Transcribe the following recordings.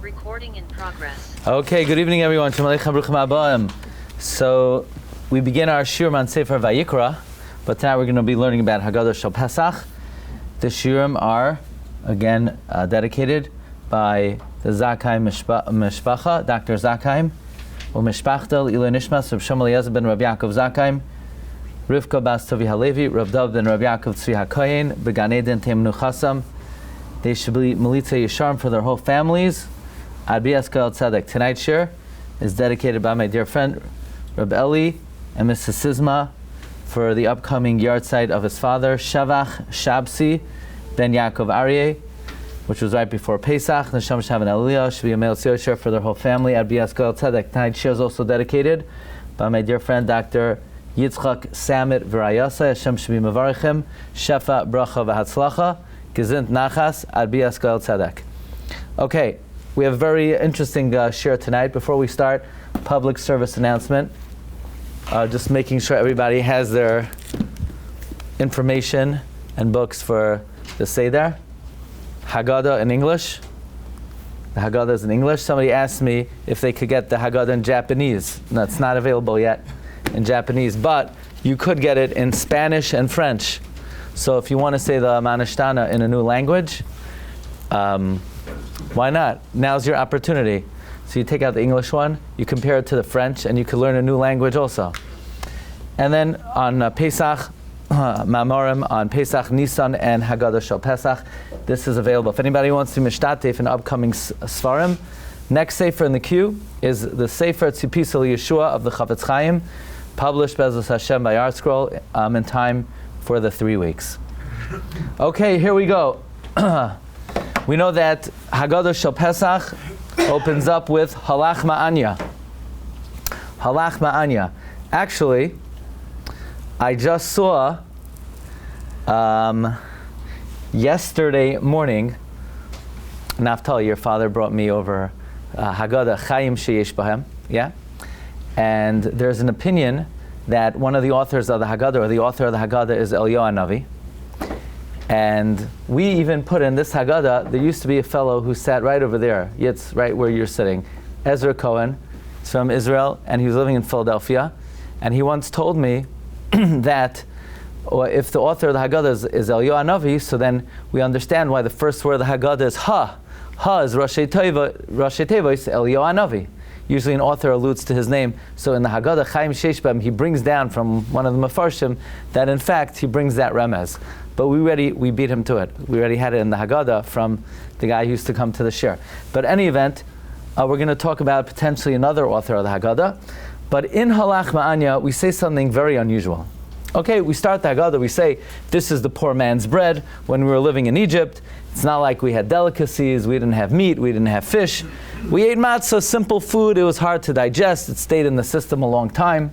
Recording in progress. Okay, good evening everyone. So we begin our Shiurim on Sefer Vayikra, but tonight we're going to be learning about Haggadah Shel Pesach. The Shiurim are again dedicated by the Zakheim Mishpacha, Dr. Zakheim, Mishpachta Ilay Nishmas, Rav Shmuel Eliezer ben Rabbi Yaakov Zakheim, Rivka Bas Tovi Halevi, Rav Dov ben Rabbi Yaakov Tzvi HaKohen, Began Eden Teimnu Chasam. They should be Melitza Yesharim for their whole families. Ad B'Yaskel Tzedek. Tonight's shir is dedicated by my dear friend Reb Eli and Mrs. Sizma for the upcoming yahrzeit of his father Shavach Shabsi ben Yaakov Aryeh, which was right before Pesach. Neshama Shavan Aliyah should be a male shir for their whole family. Ad B'Yaskel Tzedek. Tonight's shir is also dedicated by my dear friend Dr. Yitzchak Samit V'Rayasa. Hashem should be Mevarechim Shefa Bracha V'Hatzlacha Gezint Nachas Ad B'Yaskel Tzedek. Okay. We have a very interesting shir tonight. Before we start, public service announcement. Just making sure everybody has their information and books for the Seder. Haggadah in English. The Haggadah is in English. Somebody asked me if they could get the Haggadah in Japanese. No, it's not available yet in Japanese, but you could get it in Spanish and French. So if you want to say the Manashtana in a new language, why not? Now's your opportunity. So you take out the English one, you compare it to the French, and you can learn a new language also. And then on Pesach, Mamorim on Pesach, Nisan, and Haggadah Shel Pesach, this is available. If anybody wants to mishtatef in upcoming Svarim, next Sefer in the queue is the Sefer Tzipisa Yeshua of the Chafetz Chaim, published Bezos Hashem by Art Scroll in time for the 3 weeks. Okay, here we go. We know that Haggadah Shel Pesach opens up with Halach Ma'anya. Halach Ma'anya. Actually, I just saw yesterday morning, Naftali, your father brought me over Haggadah Chaim Sheyesh Bahem. Yeah? And there's an opinion that one of the authors of the Haggadah, or the author of the Haggadah, is Eliyahu HaNavi. And we even put in this Haggadah, there used to be a fellow who sat right over there, Yitz, right where you're sitting, Ezra Cohen. He's from Israel, and he was living in Philadelphia. And he once told me that if the author of the Haggadah is Eliyahu HaNavi, so then we understand why the first word of the Haggadah is Ha. Ha is Rashi Teva is Eliyahu HaNavi. Usually an author alludes to his name. So in the Haggadah Chaim Sheshbam, he brings down from one of the Mefarshim that in fact he brings that remez. But we beat him to it. We already had it in the Haggadah from the guy who used to come to the shir. But in any event, we're going to talk about potentially another author of the Haggadah. But in Halach Ma'anya, we say something very unusual. Okay, we start the Haggadah, we say, this is the poor man's bread. When we were living in Egypt, it's not like we had delicacies, we didn't have meat, we didn't have fish. We ate matzah, simple food, it was hard to digest, it stayed in the system a long time.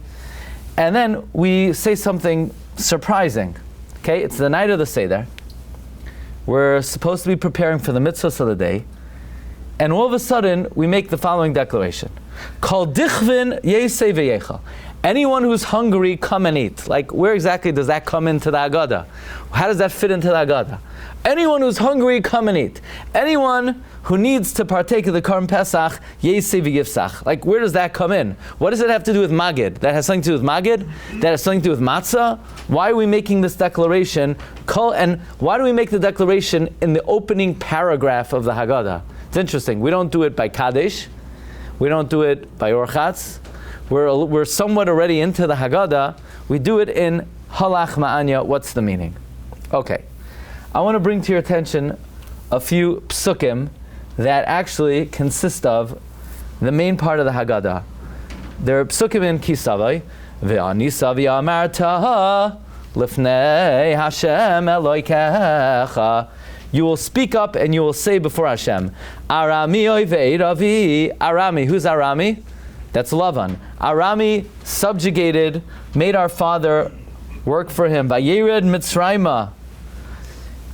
And then we say something surprising. Okay, it's the night of the Seder. We're supposed to be preparing for the mitzvahs of the day. And all of a sudden, we make the following declaration. Kol dichvin yesei v'yechal. Anyone who's hungry, come and eat. Like, where exactly does that come into the Haggadah? How does that fit into the Haggadah? Anyone who's hungry, come and eat. Anyone who needs to partake of the Karm Pesach, yesei v'yifsach. Like, where does that come in? What does it have to do with Maggid? That has something to do with Maggid? That has something to do with Matzah? Why are we making this declaration? And why do we make the declaration in the opening paragraph of the Haggadah? It's interesting. We don't do it by Kaddish. We don't do it by Orchatz. We're somewhat already into the Haggadah. We do it in Halach Ma'anya. What's the meaning? Okay. I want to bring to your attention a few psukim that actually consist of the main part of the Haggadah. There are psukim in Kisavai. Ve'anisa v'amarta lifnei Hashem Elokecha. You will speak up and you will say before Hashem, Arami oivei Ravi. Arami, who's Arami? That's Lavan. Arami subjugated, made our father work for him. Vayered Mitzrayma.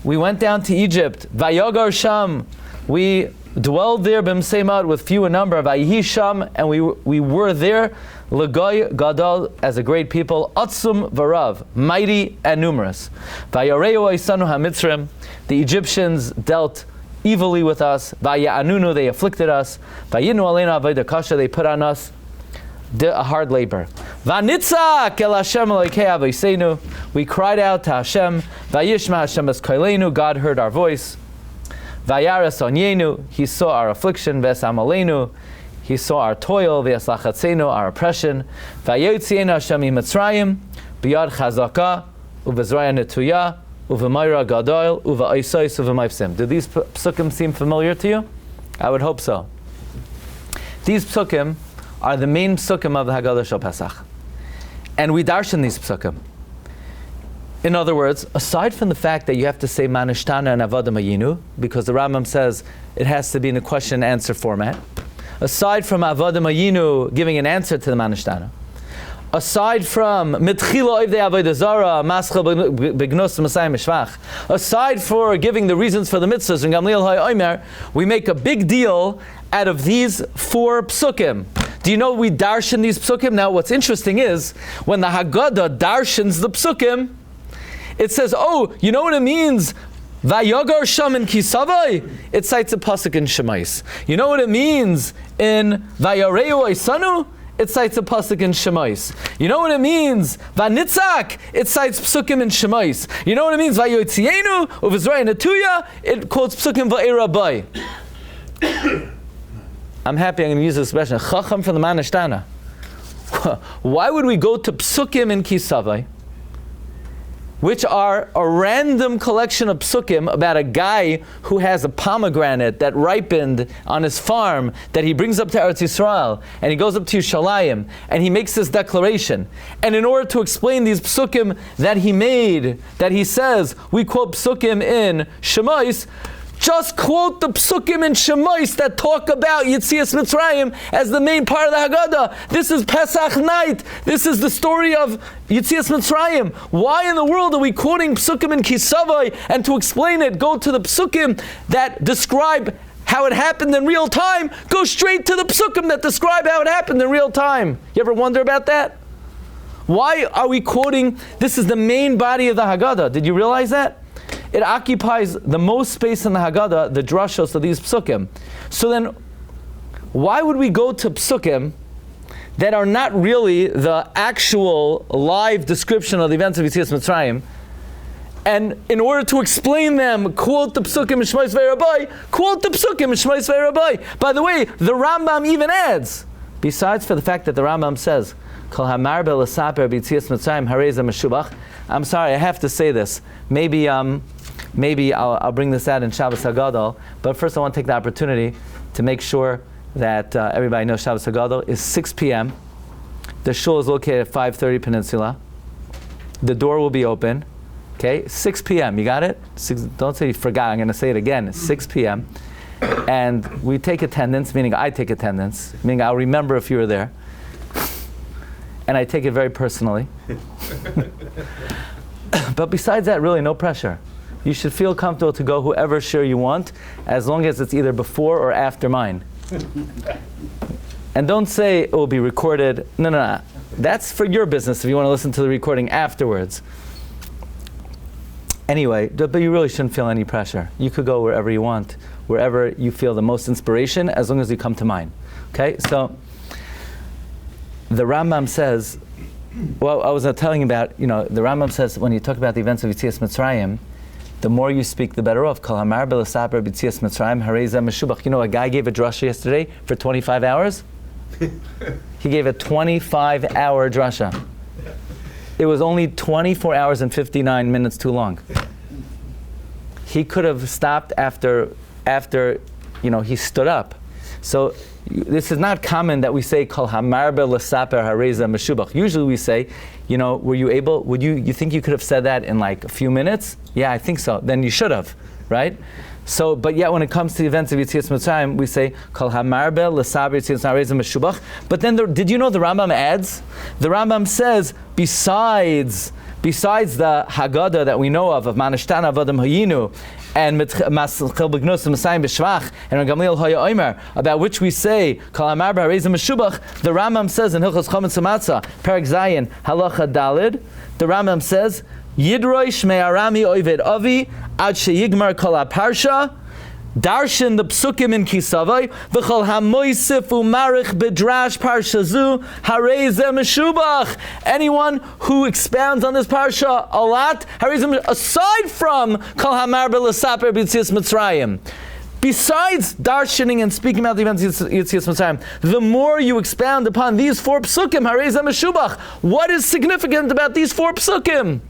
We went down to Egypt. Vayogar Sham. We dwelled there b'mseimad with few in number. Vayihi Sham, and we were there. L'goy gadol, as a great people. Atzum v'rav, mighty and numerous. Vayareu oisanu hamitzrim. The Egyptians dealt evilly with us. Vaya'anunu, they afflicted us. Vayinu aleinu avodah kasha, they put on us a hard labor. Vanitzak el Hashem Elokeinu v'yiseinu, we cried out to Hashem. Vayishma Hashem es koleinu, God heard our voice. Vayaras onyenu, He saw our affliction. V'esam aleinu, He saw our toil. V'eslachatzenu, our oppression. Vayotzienu Hashem miMitzrayim, biyad chazaka, u'v'zraya netuya, u'v'mayra gadol, u'v'oisos, u'v'mayfsim. Do these psukim seem familiar to you? I would hope so. These psukim are the main psukim of the Haggadah Shel Pesach. And we darshan these psukim. In other words, aside from the fact that you have to say Manishtana and Avodah Mayinu, because the Rambam says it has to be in a question and answer format, aside from Avodah Mayinu giving an answer to the Manishtana, aside from Mitchila Oivdei Avodah Zara, Maschel Begnus Masayim Mishvach, aside for giving the reasons for the mitzvahs and Gamliel HaOmer, we make a big deal out of these 4 psukim. Do you know we darshan these psukim? Now what's interesting is, when the Haggadah darshans the psukim, it says, oh, you know what it means? Vayagar sham in kisavai? It cites a pasuk in Shemais. You know what it means in Vayareu Isanu? It cites a pasuk in Shemais. You know what it means? Vanitzak? It cites psukim in Shemais. You know what it means? Vayotzienu uvizraya netuya? It quotes psukim va'erabai. I'm happy I'm going to use this expression. Chacham from the Manishtana. Why would we go to psukim in Kisavai, which are a random collection of psukim about a guy who has a pomegranate that ripened on his farm that he brings up to Eretz Yisrael, and he goes up to Yerushalayim, and he makes this declaration. And in order to explain these psukim that he made, that he says, we quote psukim in Shemais, just quote the psukim in Shemais that talk about Yetzias Mitzrayim as the main part of the Haggadah. This is Pesach night. This is the story of Yetzias Mitzrayim. Why in the world are we quoting psukim in Kisavai? And to explain it, go to the psukim that describe how it happened in real time. Go straight to the psukim that describe how it happened in real time. You ever wonder about that? Why are we quoting? This is the main body of the Haggadah. Did you realize that? It occupies the most space in the Haggadah, the drashos of these psukim. So then, why would we go to psukim that are not really the actual live description of the events of Yetzias Mitzrayim, and in order to explain them, quote the psukim in Shemais V'Rabai, quote the psukim in Shemais V'Rabai. By the way, the Rambam even adds, besides for the fact that the Rambam says, Kol hamar b'lesaper b'Yetzias Mitzrayim harei ze meshubach. I'm sorry, I have to say this. Maybe I'll bring this out in Shabbos HaGadol, but first I want to take the opportunity to make sure that everybody knows Shabbos HaGadol is 6 p.m. The shul is located at 530 Peninsula. The door will be open. Okay, 6 p.m. You got it? Don't say you forgot. I'm going to say it again. 6 p.m. And we take attendance, meaning I take attendance, meaning I'll remember if you were there. And I take it very personally. But besides that, really no pressure. You should feel comfortable to go whoever share you want, as long as it's either before or after mine. And don't say it will be recorded. No. That's for your business if you want to listen to the recording afterwards. Anyway, but you really shouldn't feel any pressure. You could go wherever you want, wherever you feel the most inspiration, as long as you come to mine. Okay, so the Rambam says, well, I was telling you about, the Rambam says when you talk about the events of Yetzias Mitzrayim, the more you speak, the better off. Kol hamar b'lesaper b'Yetzias Mitzrayim harei ze meshubach. You know, a guy gave a drasha yesterday for 25 hours? He gave a 25-hour drasha. It was only 24 hours and 59 minutes too long. He could have stopped after he stood up. So this is not common that we say Kol hamar b'lesaper harei ze meshubach. Usually we say, were you able? You think you could have said that in like a few minutes? Yeah, I think so. Then you should have, right? So, but yet when it comes to the events of Yetzias Mitzrayim, we say Kol hamar b'lesaper Yetzias harei ze meshubach. But then, did you know the Rambam adds? The Rambam says besides the Haggadah that we know of Manishtana Avodim Hayinu and Maschel Begnus Masayim B'Shvach and Gamliel HaOmer, about which we say Kol hamar harei ze meshubach, the Rambam says in Hilchos Chometz Matzah, Perek Zayin, Halacha Dalid, the Rambam says Yidroi Shmei Arami Oived Avi Ad Sheyigmar Kol HaParsha Darshan the psukim in Kisavai, v'chol hamoisif u'marich bedrash parshazu harezeh meshubach. Anyone who expounds on this parsha a lot, aside from kol hamar b'lesaper b'yitzias Mitzrayim, besides darshaning and speaking about the events of Yitzias Mitzrayim, the more you expound upon these 4 psukim, harezeh meshubach. What is significant about these 4 psukim?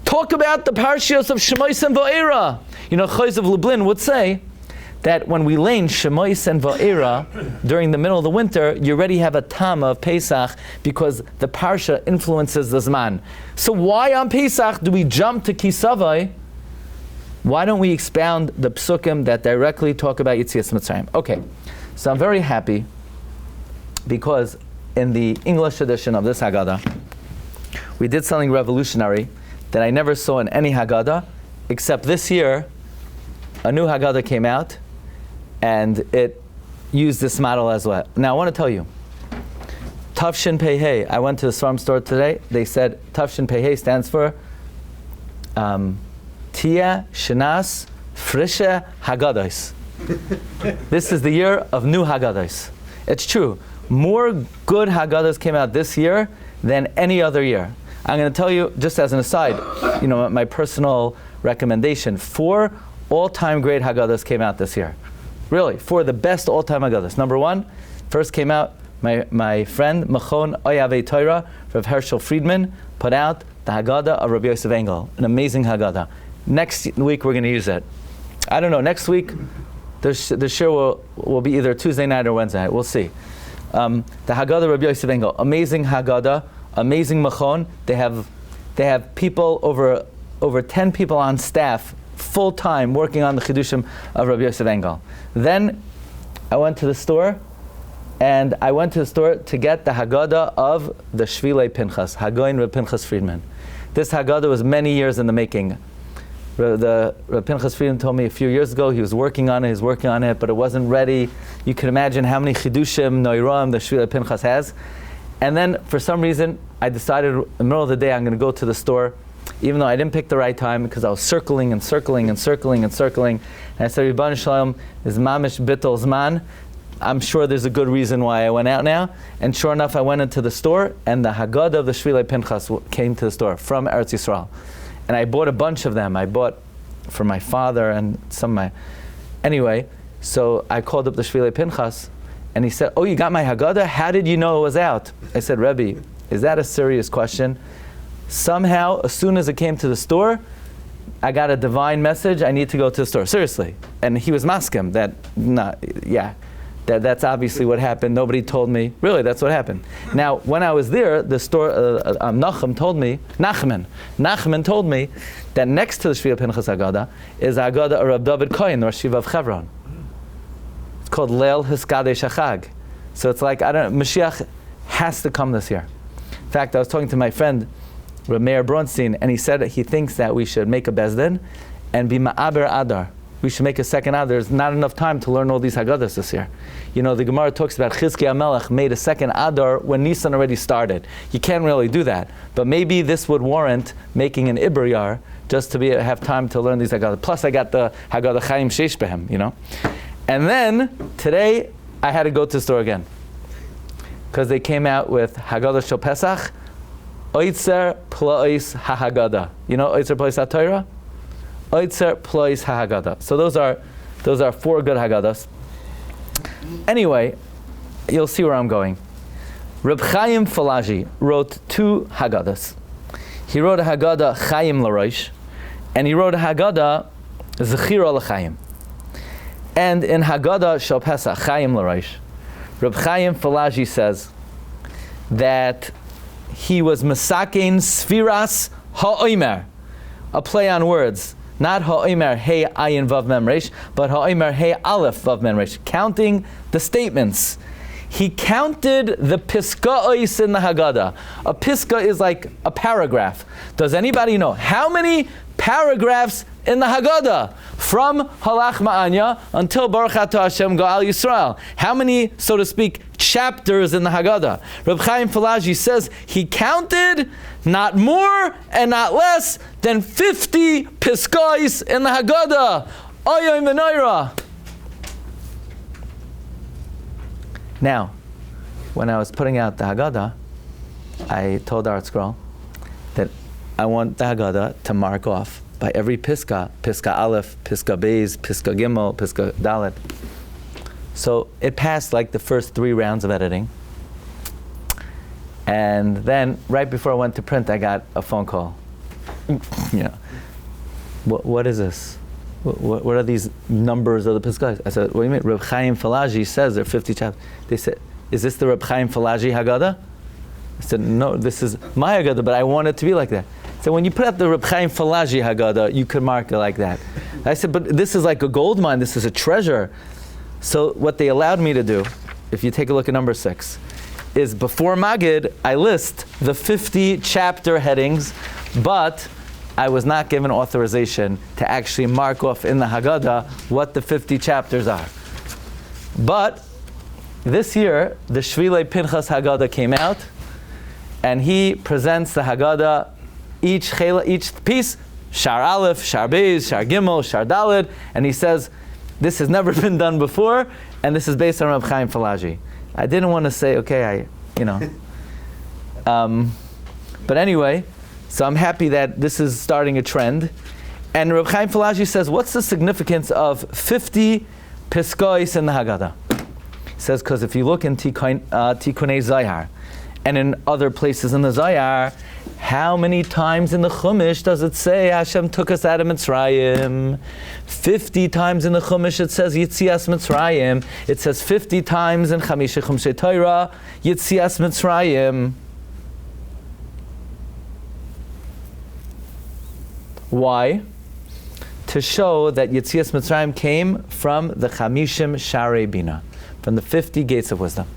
Talk about the parshas of Shemois and Va'era. You know, Chayz of Lublin would say that when we lane Shemois and Va'era during the middle of the winter, you already have a tam of Pesach because the parsha influences the Zman. So why on Pesach do we jump to Kisavai? Why don't we expound the psukim that directly talk about Yitzias Mitzrayim? Okay, so I'm very happy because in the English edition of this Haggadah, we did something revolutionary that I never saw in any Haggadah, except this year, a new Haggadah came out, and it used this model as well. Now I want to tell you, Tafshin Pei Hey, I went to the Svarm store today, they said Tafshin Pei Hey stands for Tia Shenas Frische Haggadahs. This is the year of new Haggadahs. It's true, more good Haggadahs came out this year than any other year. I'm going to tell you, just as an aside, you know, my personal recommendation, 4 all-time great Haggadahs came out this year. Really, 4 of the best all-time Haggadahs. Number 1, first came out, my friend, Machon Maggid Harakiah, Rav Herschel Friedman, put out the Haggadah of Rabbi Yosef Engel, an amazing Haggadah. Next week, we're going to use it. I don't know, next week, the show will be either Tuesday night or Wednesday night. We'll see. The Haggadah of Rabbi Yosef Engel, amazing Haggadah, amazing Machon. They have people, over 10 people on staff, full-time, working on the Chidushim of Rabbi Yosef Engel. Then I went to the store to get the Haggadah of the Shvilei Pinchas, Hagoin Reb Pinchas Friedman. This Haggadah was many years in the making. Reb Pinchas Friedman told me a few years ago he was working on it, but it wasn't ready. You can imagine how many Chidushim, Noiram, the Shvilei Pinchas has. And then, for some reason, I decided in the middle of the day I'm going to go to the store, even though I didn't pick the right time because I was circling. And I said, Rebbeinu Shalom is mamish bittul zman. I'm sure there's a good reason why I went out now. And sure enough, I went into the store, and the Haggadah of the Shvilei Pinchas came to the store from Eretz Yisrael. And I bought a bunch of them. I bought for my father and some of my... Anyway, so I called up the Shvilei Pinchas, and he said, "Oh, you got my Haggadah? How did you know it was out?" I said, "Rebbe, is that a serious question?" Somehow, as soon as it came to the store, I got a divine message, I need to go to the store. Seriously. And he was maskim that, that's obviously what happened. Nobody told me. Really, that's what happened. Now, when I was there, the store, Nachman told me that next to the Shvilei Pinchas Haggadah is Haggadah of Reb David Cohen, Rosh Yeshiva of Hebron. It's called Leil Hiskadesh HaChag. So it's like, Mashiach has to come this year. In fact, I was talking to my friend, Rabbi Meir Bronstein, and he said that he thinks that we should make a bezdin and be ma'aber adar. We should make a second adar. There's not enough time to learn all these Haggadahs this year. You know, the Gemara talks about Chizkiah HaMelech made a second adar when Nisan already started. You can't really do that. But maybe this would warrant making an Ibriyar just to have time to learn these Haggadahs. Plus I got the Haggadah Chaim Sheish Behem, you know. And then, today, I had to go to the store again. Because they came out with Haggadah Shel Pesach, Oitzer Plois HaHaggadah. You know Oitzer Plois HaTorah? Oitzer Plois HaHaggadah. So those are 4 good Haggadahs. Anyway, you'll see where I'm going. Reb Chaim Falaji wrote 2 Haggadahs. He wrote a Haggadah Chaim L'Rosh, and he wrote a Haggadah Zechira L'Chaim. And in Haggadah Shel Pesach, Chaim L'Rosh, Reb Chaim Falaji says that he was Mesakein Sfiras Ha'omer, a play on words. Not Ha'omer Hey Ayin Vav Mem Resh, but Ha'omer Hey Aleph Vav Mem Resh, counting the statements. He counted the piska'os in the Haggadah. A piska is like a paragraph. Does anybody know how many paragraphs in the Haggadah from Halach Ma'anya until Baruch Atah Hashem Go'al Yisrael? How many, so to speak, chapters in the Haggadah? Reb Chaim Falaji says he counted not more and not less than 50 piskos in the Haggadah. Oyoy menorah. Now, when I was putting out the Haggadah, I told our scroll that I want the Haggadah to mark off by every Pisca, Pisca Aleph, Pisca Beis, Pisca Gimel, Pisca Dalet. So it passed like the first 3 rounds of editing. And then, right before I went to print, I got a phone call. What is this? What are these numbers of the Piscas? I said, what do you mean? Reb Chaim Falaji says there are 50 chapters. They said, is this the Reb Chaim Falaji Haggadah? I said, no, this is my Haggadah, but I want it to be like that. So when you put out the Reb Chaim Falaji Haggadah, you could mark it like that. I said, but this is like a gold mine, this is a treasure. So what they allowed me to do, if you take a look at number 6, is before Maggid, I list the 50 chapter headings, but I was not given authorization to actually mark off in the Haggadah what the 50 chapters are. But this year, the Shvilei Pinchas Haggadah came out, and he presents the Haggadah, each piece, Shar Aleph, Shar Beis, Shar Gimel, Shar Daled, and he says, this has never been done before, and this is based on Reb Chaim Falaji. I didn't want to say, okay, but anyway, so I'm happy that this is starting a trend. And Reb Chaim Falaji says, what's the significance of 50 Piskos in the Haggadah? He says, because if you look in Tikkunei Zayar, and in other places in the Zayar, how many times in the Chumash does it say Hashem took us out of Mitzrayim? 50 times in the Chumash it says Yitzias Mitzrayim. It says 50 times in Chamisha Chumshei Torah Yitzias Mitzrayim. Why? To show that Yitzias Mitzrayim came from the Chamishim Sharei Bina, from the 50 gates of wisdom.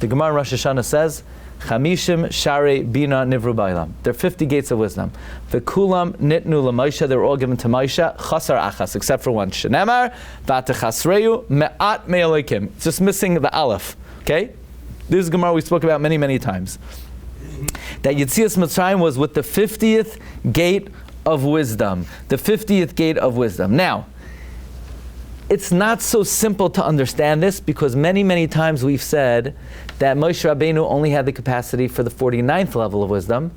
The Gemara in Rosh Hashanah says, Chamishim Sharei Bina Nivru Bailam. There are 50 gates of wisdom. V'kulam nitnu l'Moshe. They were all given to Moshe. Chasar achas, except for one. Shenemar v'atechasreyu me'at me'alekim. It's just missing the aleph. Okay, this is Gemara we spoke about many, many times. That Yitzias Mitzrayim was with the 50th gate of wisdom. The 50th gate of wisdom. Now, it's not so simple to understand this, because many, many times we've said that Moshe Rabbeinu only had the capacity for the 49th level of wisdom,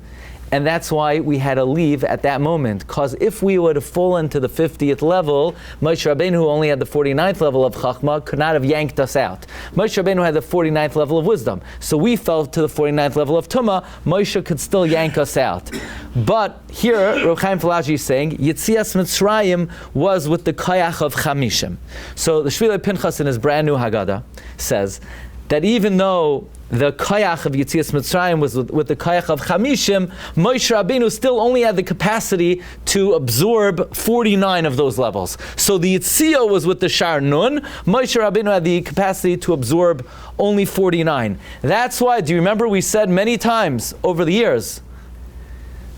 and that's why we had to leave at that moment. Because if we would have fallen to the 50th level, Moshe Rabbeinu, who only had the 49th level of Chachma, could not have yanked us out. Moshe Rabbeinu had the 49th level of wisdom, so we fell to the 49th level of Tumah. Moshe could still yank us out. But here, Reb Chaim Falaji is saying, Yitzias Mitzrayim was with the Koyach of Chamishim. So the Shvilei Pinchas in his brand new Haggadah says that even though the Koyach of Yitzias Mitzrayim was with the Koyach of Chamishim, Moshe Rabbeinu still only had the capacity to absorb 49 of those levels. So the Yitzia was with the Shar Nun, Moshe Rabbeinu had the capacity to absorb only 49. That's why, do you remember we said many times over the years,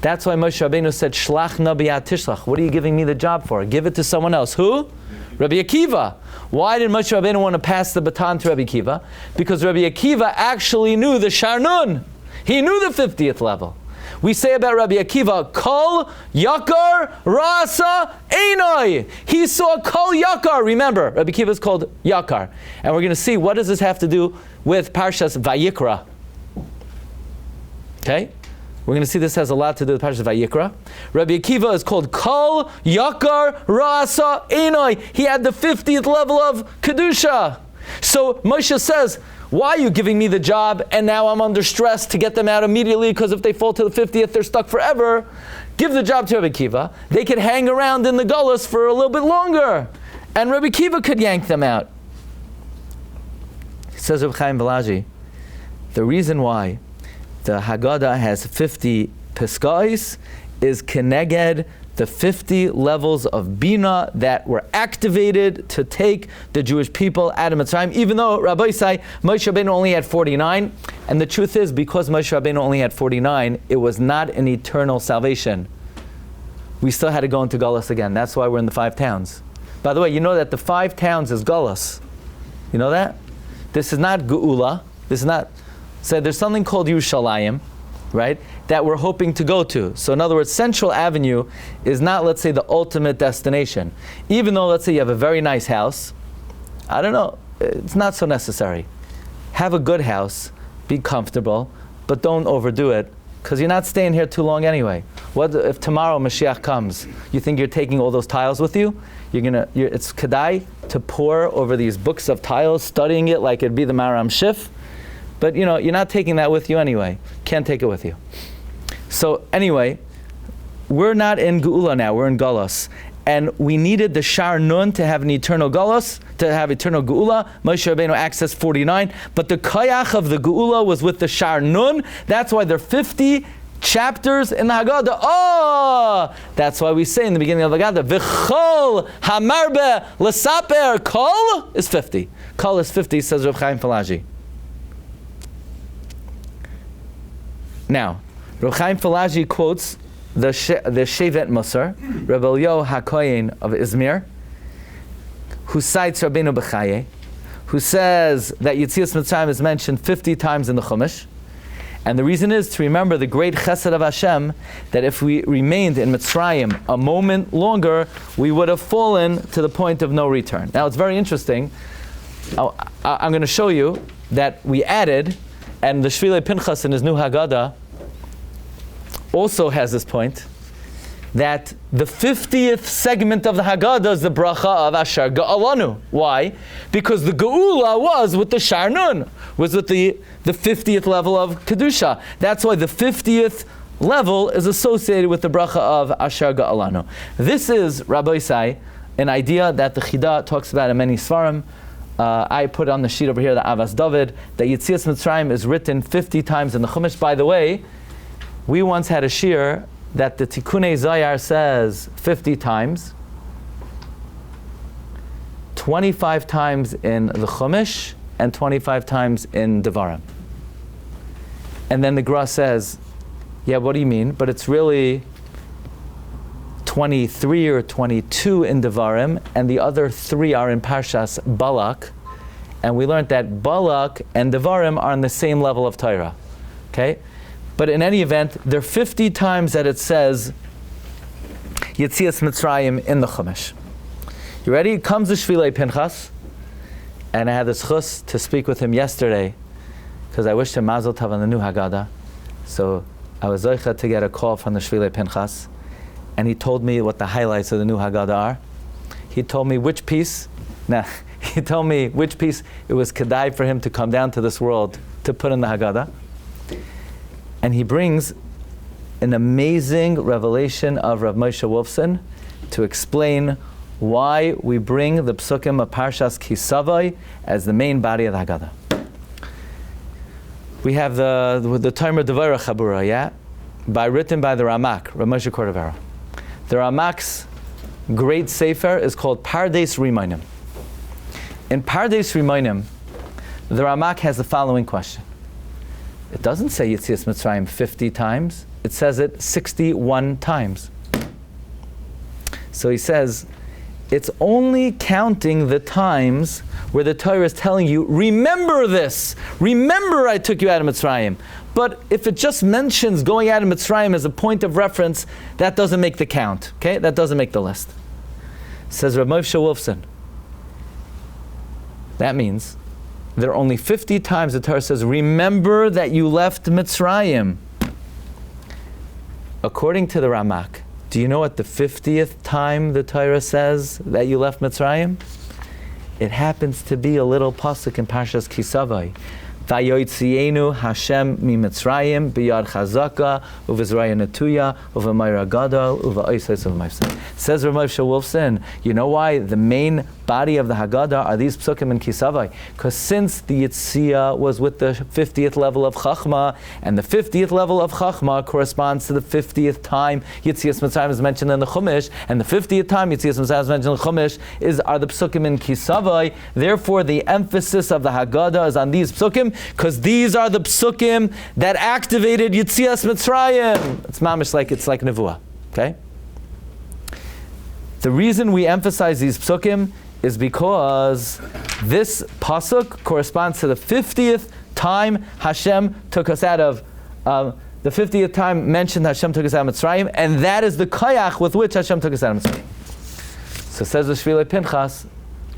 that's why Moshe Rabbeinu said, Shlach na b'yad tishlach. What are you giving me the job for? Give it to someone else. Who? Rabbi Akiva. Why did Moshe Rabbeinu want to pass the baton to Rabbi Akiva? Because Rabbi Akiva actually knew the Shar Nun. He knew the 50th level. We say about Rabbi Akiva, Kol Yakar Rasa Einoi. He saw Kol Yakar. Remember, Rabbi Akiva is called Yakar. And we're going to see, what does this have to do with Parshas Vayikra? Okay? We're going to see this has a lot to do with Parashat Vayikra. Rabbi Akiva is called Kol Yakar Rasa Einoi. He had the 50th level of Kedusha. So Moshe says, why are you giving me the job and now I'm under stress to get them out immediately, because if they fall to the 50th, they're stuck forever. Give the job to Rabbi Akiva. They could hang around in the Gullus for a little bit longer, and Rabbi Akiva could yank them out. Says Reb Chaim Falaji, the reason why the Haggadah has 50 Piskais is keneged the 50 levels of Bina that were activated to take the Jewish people out of Mitzrayim, even though Rabbi say Moshe Rabbeinu only had 49. And the truth is, because Moshe Rabbeinu only had 49, it was not an eternal salvation. We still had to go into Gullus again. That's why we're in the 5 towns. By the way, you know that the 5 towns is Gullus. You know that? This is not Geula. This is not... So there's something called Yerushalayim, right? that we're hoping to go to. So in other words, Central Avenue is not, let's say, the ultimate destination. Even though, let's say, you have a very nice house, I don't know, it's not so necessary. Have a good house, be comfortable, but don't overdo it, because you're not staying here too long anyway. What if tomorrow Mashiach comes? You think you're taking all those tiles with you? It's kedai to pore over these books of tiles, studying it like it'd be the Maram Shif, but you're not taking that with you anyway. Can't take it with you. So anyway, we're not in Geula now, we're in Galus. And we needed the Shar Nun to have an eternal Galus, to have eternal Geula. Moshe Rabbeinu access 49. But the Kayach of the Geula was with the Shar Nun. That's why there are 50 chapters in the Haggadah. Oh! That's why we say in the beginning of the Haggadah, V'chol hamarbe l'saper kol is 50. Kol is 50, says Reb Chaim Falaji. Now, Reb Chaim Falaji quotes the Shevet Musar, Rabbi Yehuda HaKohen of Izmir, who cites Rabbeinu Bechaye, who says that Yetzias Mitzrayim is mentioned 50 times in the Chumash. And the reason is to remember the great chesed of Hashem, that if we remained in Mitzrayim a moment longer, we would have fallen to the point of no return. Now it's very interesting. I'm going to show you that we added, and the Shvilei Pinchas in his new Haggadah also has this point, that the 50th segment of the Haggadah is the bracha of Asher Ga'alanu. Why? Because the Geula was with the Shar Nun, was with the 50th level of Kedusha. That's why the 50th level is associated with the bracha of Asher Ga'alanu. This is, Rabbi Isai, an idea that the Chida talks about in many Svarim. I put on the sheet over here, the Avas David, that Yetzias Mitzrayim is written 50 times in the Chumash. By the way, we once had a shir that the Tikkunei Zayar says 50 times, 25 times in the Chumash, and 25 times in Devarim. And then the Gra says, yeah, what do you mean? But it's really 23 or 22 in Devarim, and the other 3 are in Parshas Balak. And we learned that Balak and Devarim are on the same level of Torah. Okay? But in any event, there are 50 times that it says Yetzias Mitzrayim in the Chumash. You ready? Comes the Shvilei Pinchas, and I had the zchus to speak with him yesterday, because I wished him Mazel Tov on the new Haggadah. So I was zoicha to get a call from the Shvilei Pinchas, and he told me what the highlights of the new Haggadah are. He told me which piece. He told me which piece it was kedai for him to come down to this world to put in the Haggadah. And he brings an amazing revelation of Rav Moshe Wolfson to explain why we bring the psukim of Parshas Kisavai as the main body of the Haggadah. We have the Tomer Devara Chabura, yeah? Written by the Ramak, Rav Moshe Cordovero. The Ramak's great sefer is called Pardes Rimonim. In Pardes Rimonim, the Ramak has the following question. It doesn't say Yetzias Mitzrayim 50 times. It says it 61 times. So he says, it's only counting the times where the Torah is telling you, remember this. Remember I took you out of Mitzrayim. But if it just mentions going out of Mitzrayim as a point of reference, that doesn't make the count. Okay? That doesn't make the list. Says Rav Moshe Wolfson. That means there are only 50 times the Torah says, remember that you left Mitzrayim. According to the Ramak, do you know what the 50th time the Torah says that you left Mitzrayim? It happens to be a little pasuk in Parshas Kisavai. Vayoytzienu Hashem mi Mitzrayim biyad chazaka uvizraya netuya uvamayra gadol uvaoisais uvamaifsay. Says Rav Moshe Wolfson, you know why the main body of the Haggadah are these psukim in Kisavai? Because since the Yitzia was with the 50th level of Chachma, and the 50th level of Chachma corresponds to the 50th time Yitzias Mitzrayim is mentioned in the Chumash, and the 50th time Yitzias Mitzrayim is mentioned in the Chumash are the psukim in Kisavai. Therefore, the emphasis of the Haggadah is on these psukim, because these are the psukim that activated Yitzias Mitzrayim. It's mamish like it's like Nevuah. Okay? The reason we emphasize these psukim is because this pasuk corresponds to the 50th time Hashem took us out of the 50th time mentioned Hashem took us out of Mitzrayim, and that is the koyach with which Hashem took us out of Mitzrayim. So says the Shvilei Pinchas,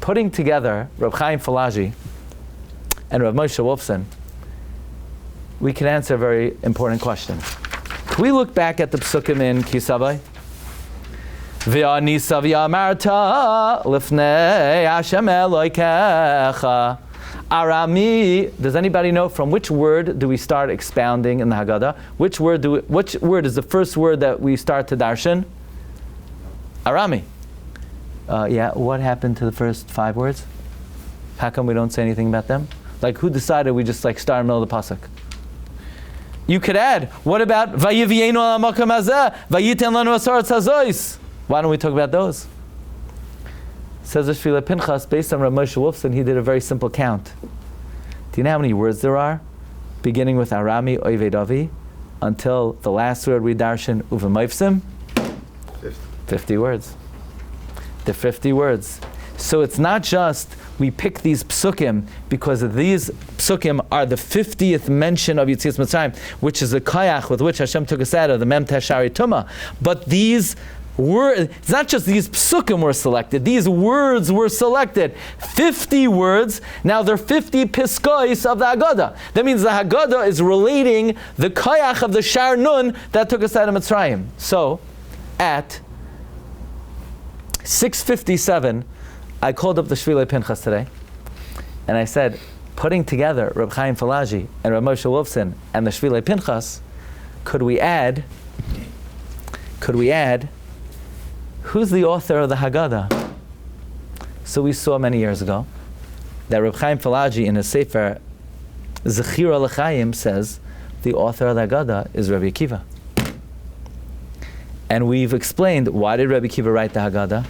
putting together Reb Chaim Falaji and Rav Moshe Wolfson, we can answer a very important question. Can we look back at the psukim in Kisavai? V'anisa v'amarta lifnei Hashem Elokecha Arami. Does anybody know from which word do we start expounding in the Haggadah? Which word is the first word that we start to darshan? Arami. What happened to the first 5 words? How come we don't say anything about them? Like, who decided we just start in the middle of the pasuk? You could add, what about Vayivyenu al makam hazeh, Vayiten lanu asaretz hazois? Why don't we talk about those? Says the Shvilei Pinchas, based on Rav Moshe Wolfson, he did a very simple count. Do you know how many words there are? Beginning with Arami, Oived Avi, until the last word we darshan, Uvemoifsim? 50 words. The 50 words. So it's not just we pick these psukim because these psukim are the 50th mention of Yetzias Mitzrayim, which is the kayach with which Hashem took us out of the Mem Teshari Tumah. But these words, it's not just these psukim were selected, these words were selected. 50 words, now they're 50 piskois of the Haggadah. That means the Haggadah is relating the kayach of the Shar Nun that took us out of Mitzrayim. So, at 6:57, I called up the Shvilei Pinchas today, and I said, putting together Reb Chaim Falaji and Reb Moshe Wolfson and the Shvilei Pinchas, could we add, who's the author of the Haggadah? So we saw many years ago that Reb Chaim Falaji in his Sefer Zechira L'Chaim says the author of the Haggadah is Rabbi Akiva. And we've explained, why did Rabbi Akiva write the Haggadah?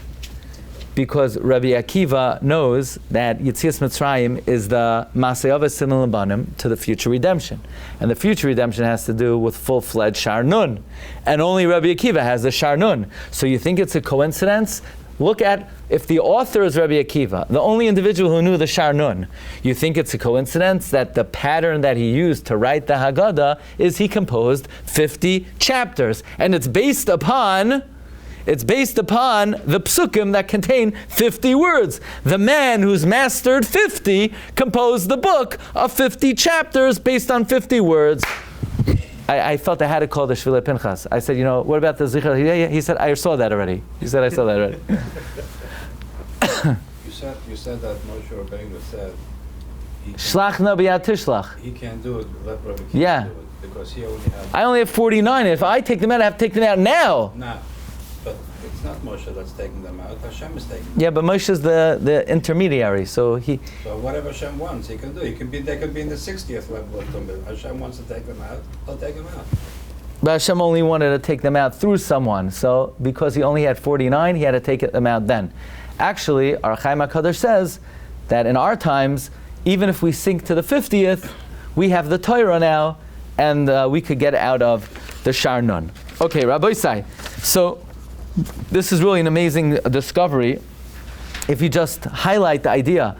Because Rabbi Akiva knows that Yetzias Mitzrayim is the Masei Avos Sinul Labanim to the future redemption. And the future redemption has to do with full-fledged Shar Nun. And only Rabbi Akiva has the Shar Nun. So you think it's a coincidence? Look at, if the author is Rabbi Akiva, the only individual who knew the Shar Nun, you think it's a coincidence that the pattern that he used to write the Haggadah is he composed 50 chapters. And it's based upon the psukim that contain 50 words. The man who's mastered 50 composed the book of 50 chapters based on 50 words. I felt I had to call the Shvilei Pinchas. I said, what about the Zichar? He said, I saw that already. He said, I saw that already. You said that Moshe Rabbeinu said, Shlach na b'yad tishlach. He can't do it, let Rabbi Akiva do it, because he only has... I only have 49. If I take them out, I have to take them out now. Nah, but it's not Moshe that's taking them out, Hashem is taking them out. Yeah, but Moshe is the intermediary, so he... So whatever Hashem wants, he can do. They could be in the 60th level of Tumah. Hashem wants to take them out, he'll take them out. But Hashem only wanted to take them out through someone, so because he only had 49, he had to take them out then. Actually, our Chaim HaKadosh says that in our times, even if we sink to the 50th, we have the Torah now, and we could get out of the Shar Nun. Okay, Rabbi Sai. So, this is really an amazing discovery. If you just highlight the idea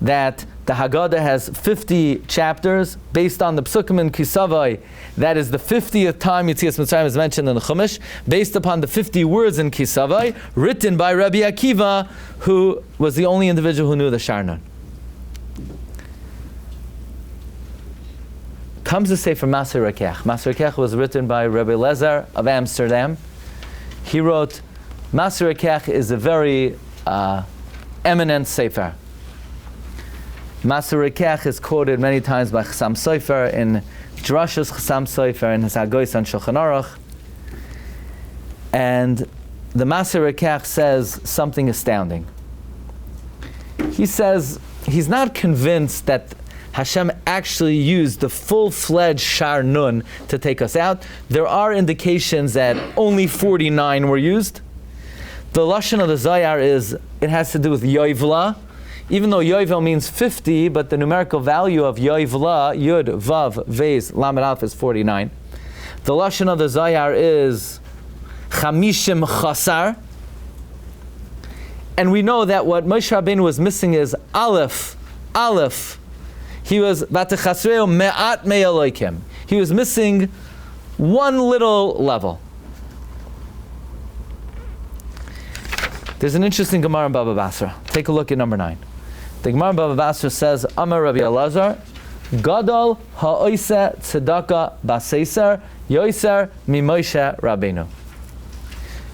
that the Haggadah has 50 chapters based on the Psukim in Kisavai, that is the 50th time Yetzias Mitzrayim is mentioned in the Chumash, based upon the 50 words in Kisavai, written by Rabbi Akiva, who was the only individual who knew the Shar Nun. Comes to say from Maser Rekech. Maser Rekech was written by Rabbi Lezer of Amsterdam. He wrote, Maser Rekech is a very eminent sefer. Maser Rekech is quoted many times by Chassam Sofer in Drashos Chassam Sofer in his Haggadah on Shulchan Aruch. And the Maser Rekech says something astounding. He says he's not convinced that Hashem actually used the full-fledged Shar Nun to take us out. There are indications that only 49 were used. The Lashon of the Zayar is, it has to do with Yoivla, even though Yovel means 50, but the numerical value of Yoivla, Yud, Vav, Vez, Lamed Aleph is 49. The Lashon of the Zayar is Chamishim Chasar. And we know that what Moshe Rabbeinu was missing is Aleph. He was Vatechasreo Me'at Me'eloikim. He was missing one little level. There's an interesting Gemara in Baba Basra. Take a look at number 9. The Gemara in Baba Basra says, Amar Rabbi Elazar, Gadol ha'oise tzedakah b'seiser yoiser mi Moshe Rabbeinu.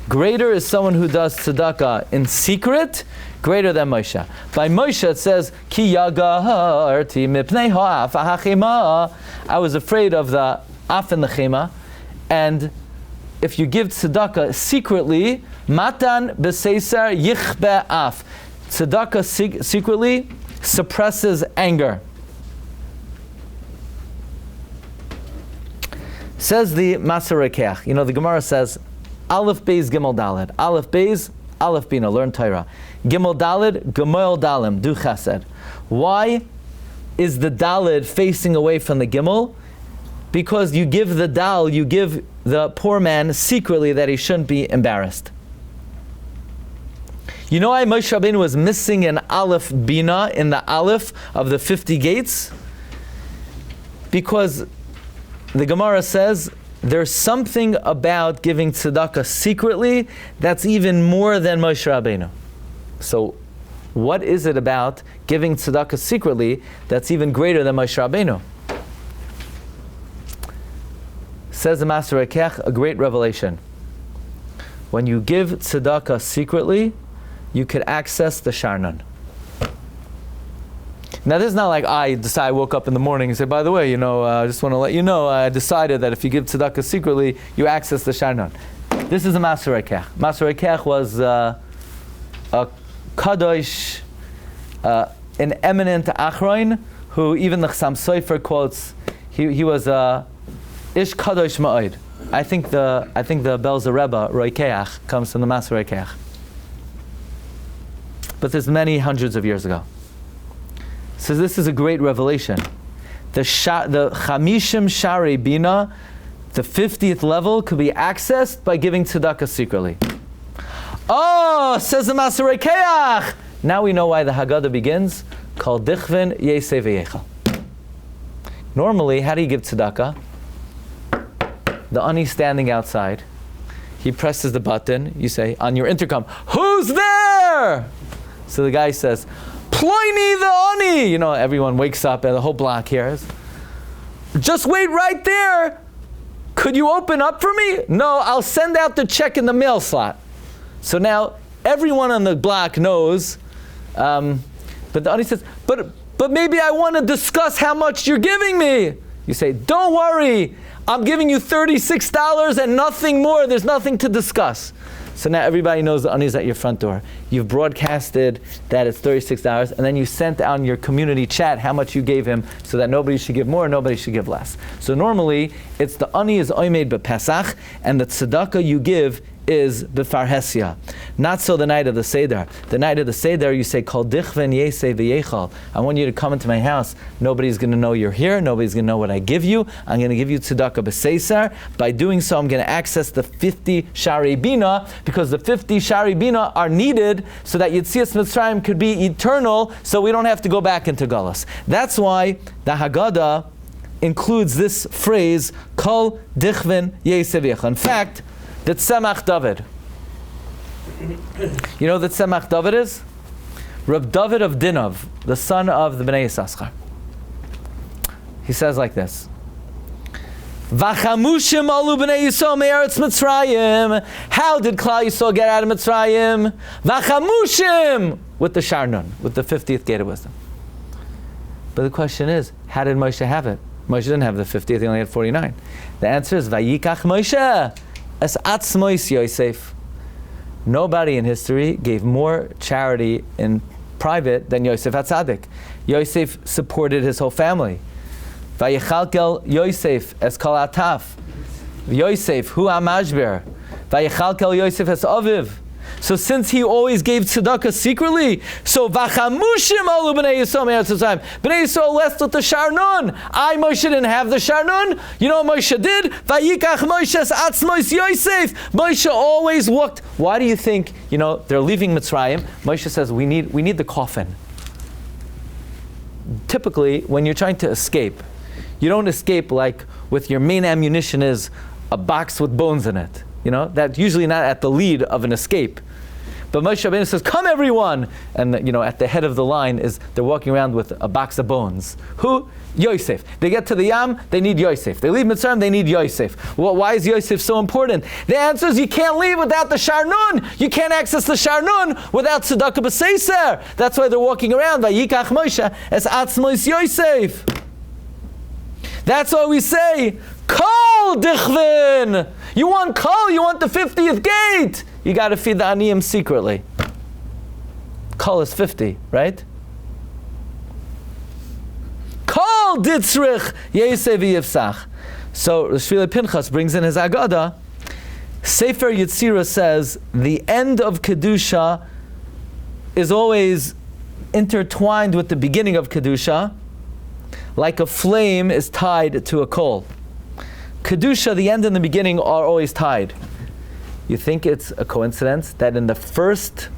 Greater is someone who does tzedakah in secret, greater than Moshe. By Moshe it says, Ki yagarti mipnei ha'af ha'chema. I was afraid of the af and the chema, and if you give tzedakah secretly, matan b'seiser yichbe af. Tzedakah secretly suppresses anger. Says the Maser Rekeach. You know, the Gemara says, Aleph Beis Gimel Daled. Aleph Beis, Aleph Bina, learn Torah. Gimel Daled, Gemol Dalim, do Chesed. Why is the Daled facing away from the Gimel? Because you give the Dal, you give the poor man secretly that he shouldn't be embarrassed. You know why Moshe Rabbeinu was missing an Aleph Bina in the Aleph of the 50 gates? Because the Gemara says there's something about giving tzedakah secretly that's even more than Moshe Rabbeinu. So what is it about giving tzedakah secretly that's even greater than Moshe Rabbeinu? Says the Master Rekeach, a great revelation. When you give tzedakah secretly, you could access the Sharnon. Now this is not like I woke up in the morning and said, by the way, I just want to let you know, I decided that if you give tzedakah secretly, you access the Sharnon. This is a Maser Rekeach. Maser Rekeach was a kadosh, an eminent achroin, who even the Chassam Sofer quotes, he was a ish kadosh ma'od. I think the Belzer Rebbe, Rekeach, comes from the Maser Rekeach. But there's many hundreds of years ago. So this is a great revelation. The Chamishim Shari Bina, the 50th level, could be accessed by giving tzedakah secretly. Oh, says the Maser Rekeach. Now we know why the Haggadah begins. Kol dichvin yesei v'yechal. Normally, how do you give tzedakah? The ani standing outside. He presses the button. You say on your intercom, "Who's there?" So the guy says, Ploini the ani! Everyone wakes up and the whole block hears. Just wait right there. Could you open up for me? No, I'll send out the check in the mail slot. So now everyone on the block knows. But the ani says, but maybe I want to discuss how much you're giving me. You say, don't worry. I'm giving you $36 and nothing more. There's nothing to discuss. So now everybody knows the ani is at your front door. You've broadcasted that it's $36, and then you sent out in your community chat how much you gave him so that nobody should give more, nobody should give less. So normally, it's the ani is oimed b'Pesach, and the tzedakah you give is b'farhesia. Not so the night of the Seder. The night of the Seder, you say, Kol dichven yesei v'yechal. I want you to come into my house. Nobody's going to know you're here. Nobody's going to know what I give you. I'm going to give you tzedakah b'seiser. By doing so, I'm going to access the 50 Shari Bina, because the 50 Shari Bina are needed so that Yetzias Mitzrayim could be eternal, so we don't have to go back into Galus. That's why the Haggadah includes this phrase, Kol dichven yesei v'yechal. In fact, the Tzemach David. You know what the Tzemach David is? Reb David of Dinov, the son of the Bnei Yissaschar. He says like this. Vachamushim alu b'nei Yisrael me'eretz Mitzrayim. How did Klal Yisrael get out of Mitzrayim? Vachamushim! With the Sharnon, with the 50th gate of wisdom. But the question is, how did Moshe have it? Moshe didn't have the 50th, he only had 49. The answer is, Vayikach Moshe es atzmois Yosef. Nobody in history gave more charity in private than Yosef HaTzadik. Yosef supported his whole family. Vayichalkel Yosef es kol ataf. Yosef hu amashber. Vayichalkel Yosef es aviv. So since he always gave tzedakah secretly, so vachamushim alu b'nei Yisrael me'eretz Mitzrayim. B'nei Yisrael left with the Sharnon. Moshe didn't have the Sharnon. You know what Moshe did? Vayikach Moshe es atzmos Yosef. Moshe always walked. Why do you think, they're leaving Mitzrayim? Moshe says, we need the coffin. Typically, when you're trying to escape, you don't escape like with your main ammunition is a box with bones in it. You know, that's usually not at the lead of an escape. But Moshe Rabbeinu says, come everyone! And at the head of the line they're walking around with a box of bones. Who? Yosef. They get to the Yam, they need Yosef. They leave Mitzrayim, they need Yosef. Well, why is Yosef so important? The answer is you can't leave without the Sharnun. You can't access the Sharnun without Tzedakah B'Seiser. That's why they're walking around by Yikach Moshe as Atzmois Yosef. That's why we say, Kol Dichvin! You want Kol, you want the 50th gate! You got to feed the Aniyim secretly. Kol is 50, right? Kol Ditzrich Yeseh V'Yifsach. So Shvili Pinchas brings in his Haggadah. Sefer Yetzirah says the end of Kedusha is always intertwined with the beginning of Kedusha, like a flame is tied to a coal. Kedusha, the end and the beginning are always tied. You think it's a coincidence that in the first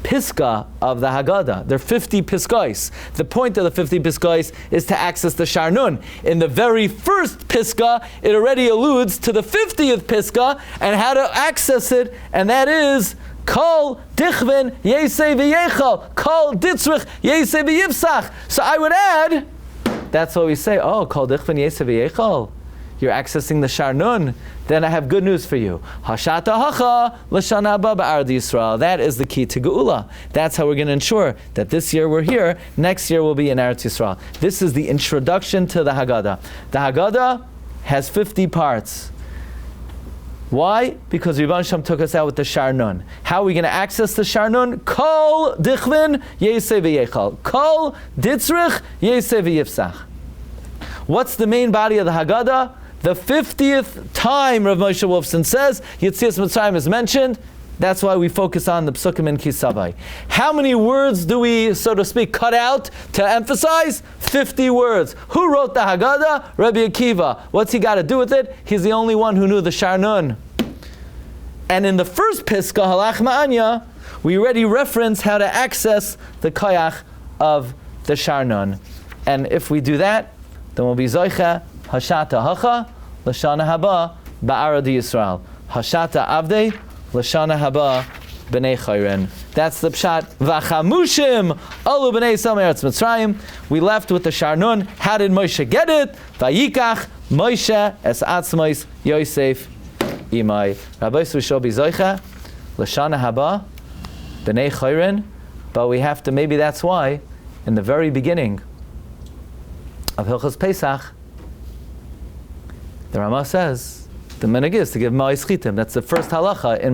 Piska of the Haggadah, there are 50 Piskais. The point of the 50 Piskais is to access the Sharnun. In the very first Piska, it already alludes to the 50th Piska and how to access it, and that is Kol Dichvin Yeseh V'Yechal, Kol Ditzrich Yeseh V'Yifsach. So I would add, that's what we say, Kol Dichvin Yeseh V'Yechal. You're accessing the Sharnun, then I have good news for you. Hashata hacha l'shana haba ba'ard Yisrael. That is the key to Geula. That's how we're going to ensure that this year we're here, next year we'll be in Eretz Yisrael. This is the introduction to the Haggadah. The Haggadah has 50 parts. Why? Because Rebbeinu Shem took us out with the Sharnun. How are we going to access the Sharnun? Kol dichvin yeseh v'yechal. Kol ditzrich yeseh v'yifsach. What's the main body of the Haggadah? The 50th time Rav Moshe Wolfson says Yetzias Mitzrayim is mentioned. That's why we focus on the Psukim and Kisavai. How many words do we, so to speak, cut out to emphasize? 50 words. Who wrote the Haggadah? Rabbi Akiva. What's he got to do with it? He's the only one who knew the Sharnun. And in the first Piska, Halach Ma'anya, we already reference how to access the Koyach of the Sharnun. And if we do that, then we'll be Zoicha, Hashata Hacha, Lashana Haba, Ba'arad Yisrael. Hashata Avdei, Lashana Haba, B'nei Chayren. That's the Pshat. V'chamushim, Alu B'nei Yisrael Me'eretz Mitzrayim. We left with the Sharnun. How did Moshe get it? Vayikach, Moshe, Es Atzmois, Yosef, Imai. Rabbi Yisrael be Zoicha, Lashana Haba, B'nei Chayren. But we have to, maybe that's why, in the very beginning of Hilchos Pesach, the Rama says the minhag is to give ma'is chitim. That's the first halacha in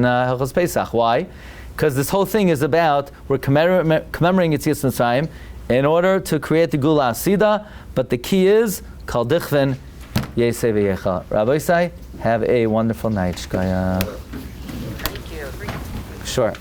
Hilchos Pesach. Why? Because this whole thing is about we're commemorating Yetzias Mitzrayim in order to create the Gula Asida. But the key is Kol Dichvin Yeseh V'Yechal. Rabbi Isai, have a wonderful night. Shkaya. Thank you. Sure.